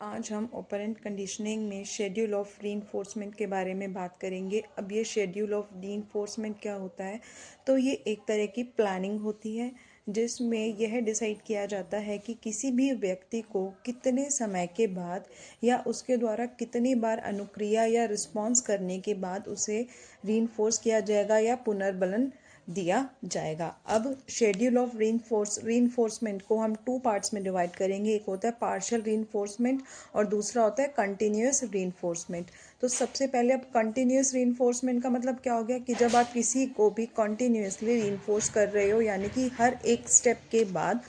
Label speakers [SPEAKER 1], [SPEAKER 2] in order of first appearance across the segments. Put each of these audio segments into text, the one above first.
[SPEAKER 1] आज हम operant conditioning में शेड्यूल ऑफ रीइंफोर्समेंट के बारे में बात करेंगे। अब ये शेड्यूल ऑफ रीइंफोर्समेंट क्या होता है? तो ये एक तरह की प्लानिंग होती है जिसमें यह डिसाइड किया जाता है कि किसी भी व्यक्ति को कितने समय के बाद या उसके द्वारा कितनी बार अनुक्रिया या रिस्पॉन्स करने के बाद उसे रीइंफोर्स किया जाएगा या पुनर्बलन दिया जाएगा। अब शेड्यूल ऑफ रीइंफोर्समेंट को हम टू पार्ट्स में डिवाइड करेंगे। एक होता है पार्शियल रीइंफोर्समेंट और दूसरा होता है कंटिन्यूस रीइंफोर्समेंट। तो सबसे पहले अब कंटिन्यूस रीइंफोर्समेंट का मतलब क्या हो गया कि जब आप किसी को भी कंटिन्यूसली रीइंफोर्स कर रहे हो, यानी कि हर एक स्टेप के बाद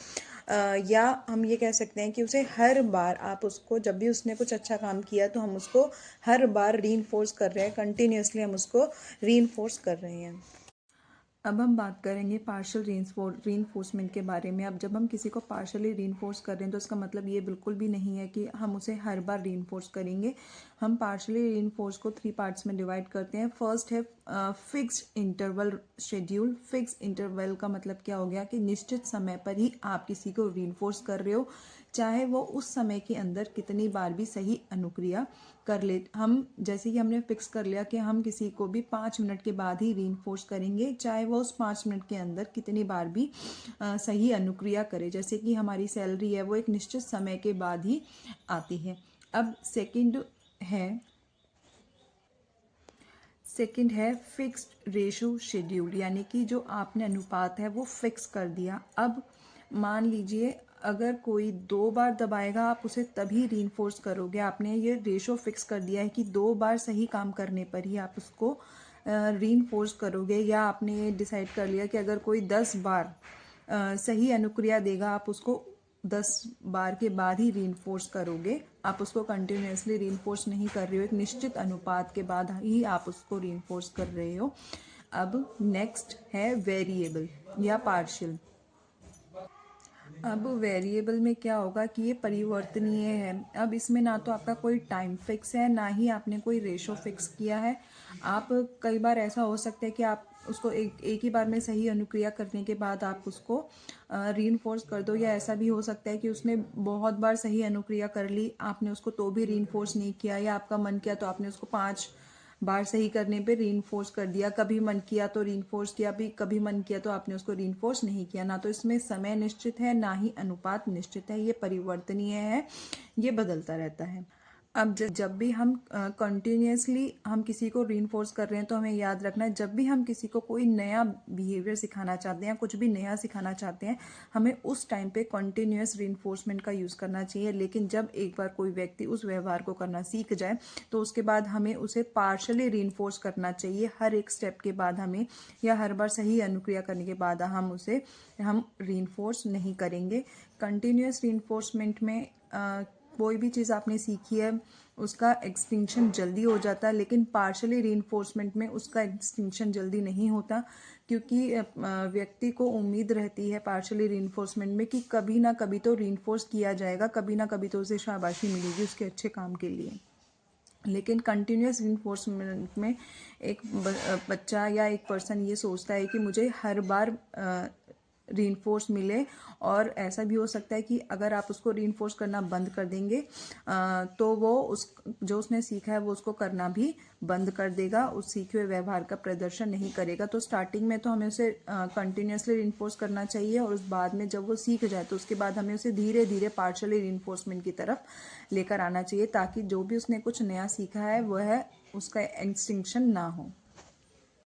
[SPEAKER 1] या हम ये कह सकते हैं कि उसे हर बार आप उसको, जब भी उसने कुछ अच्छा काम किया तो हम उसको हर बार रीइंफोर्स कर रहे हैं, कंटिन्यूसली हम उसको रीइंफोर्स कर रहे हैं। अब हम बात करेंगे पार्शियल रीइंफोर्समेंट के बारे में। अब जब हम किसी को पार्शियली रीइंफोर्स कर रहे हैं तो इसका मतलब ये बिल्कुल भी नहीं है कि हम उसे हर बार रीइंफोर्स करेंगे। हम पार्शियली रीइंफोर्स को थ्री पार्ट्स में डिवाइड करते हैं। फर्स्ट है fixed interval schedule. Fixed interval का मतलब क्या हो गया कि निश्चित समय पर ही आप किसी को रीइंफोर्स कर रहे हो, चाहे वो उस समय के अंदर कितनी बार भी सही अनुक्रिया कर ले। हम जैसे कि हमने फिक्स कर लिया कि हम किसी को भी 5 मिनट के बाद ही रीइंफोर्स करेंगे, चाहे वो उस 5 मिनट के अंदर कितनी बार भी सही अनुक्रिया करे। जैसे कि हमारी सैलरी है वो एक निश्चित समय के बाद ही आती है। अब सेकंड है फिक्स्ड रेशो शेड्यूल, यानी कि जो आपने अनुपात है वो फिक्स कर दिया। अब मान लीजिए अगर कोई 2 बार दबाएगा आप उसे तभी रीइंफोर्स करोगे। आपने ये रेशो फिक्स कर दिया है कि 2 बार सही काम करने पर ही आप उसको रीइंफोर्स करोगे। या आपने ये डिसाइड कर लिया कि अगर कोई 10 बार सही अनुक्रिया देगा आप उसको 10 बार के बाद ही रीइंफोर्स करोगे। आप उसको कंटिन्यूसली रीइंफोर्स नहीं कर रहे हो, एक निश्चित अनुपात के बाद ही आप उसको रीइंफोर्स कर रहे हो। अब नेक्स्ट है वेरिएबल या पार्शियल। अब वेरिएबल में क्या होगा कि ये परिवर्तनीय है। अब इसमें ना तो आपका कोई टाइम फिक्स है, ना ही आपने कोई रेशो फिक्स किया है। आप कई बार ऐसा हो सकता है कि आप उसको एक ही बार में सही अनुक्रिया करने के बाद आप उसको रीइंफोर्स कर दो, या ऐसा भी हो सकता है कि उसने बहुत बार सही अनुक्रिया कर ली, आपने उसको तो भी रीइंफोर्स नहीं किया, या आपका मन किया तो आपने उसको 5 बार सही करने पे रीइंफोर्स कर दिया। कभी मन किया तो रीइंफोर्स किया, भी कभी मन किया तो आपने उसको रीइंफोर्स नहीं किया। ना तो इसमें समय निश्चित है, ना ही अनुपात निश्चित है, ये परिवर्तनीय है, ये बदलता रहता है। अब जब भी हम कंटिन्यूसली हम किसी को रीइंफोर्स कर रहे हैं तो हमें याद रखना है, जब भी हम किसी को कोई नया बिहेवियर सिखाना चाहते हैं, कुछ भी नया सिखाना चाहते हैं, हमें उस टाइम पे कंटिन्यूस रीइंफोर्समेंट का यूज़ करना चाहिए। लेकिन जब एक बार कोई व्यक्ति उस व्यवहार को करना सीख जाए तो उसके बाद हमें उसे पार्शली रीइंफोर्स करना चाहिए। हर एक स्टेप के बाद हमें, या हर बार सही अनुक्रिया करने के बाद हम रीइंफोर्स नहीं करेंगे। कंटिन्यूस रीइंफोर्समेंट में कोई भी चीज़ आपने सीखी है उसका एक्सटिंक्शन जल्दी हो जाता है, लेकिन पार्शली रीइंफोर्समेंट में उसका एक्सटिंक्शन जल्दी नहीं होता, क्योंकि व्यक्ति को उम्मीद रहती है पार्शली रीइंफोर्समेंट में कि कभी ना कभी तो रीइंफोर्स किया जाएगा, कभी ना कभी तो उसे शाबाशी मिलेगी उसके अच्छे काम के लिए। लेकिन कंटिन्यूस रीइंफोर्समेंट में एक बच्चा या एक पर्सन ये सोचता है कि मुझे हर बार रीइंफोर्स मिले, और ऐसा भी हो सकता है कि अगर आप उसको रीइंफोर्स करना बंद कर देंगे तो वो जो उसने सीखा है वो उसको करना भी बंद कर देगा, उस सीखे हुए व्यवहार का प्रदर्शन नहीं करेगा। तो स्टार्टिंग में तो हमें उसे कंटिन्यूसली रीइंफोर्स करना चाहिए, और उस बाद में जब वो सीख जाए तो उसके बाद हमें उसे धीरे धीरे पार्शियली रीइंफोर्समेंट की तरफ लेकर आना चाहिए, ताकि जो भी उसने कुछ नया सीखा है वह उसका एक्सटिंक्शन ना हो।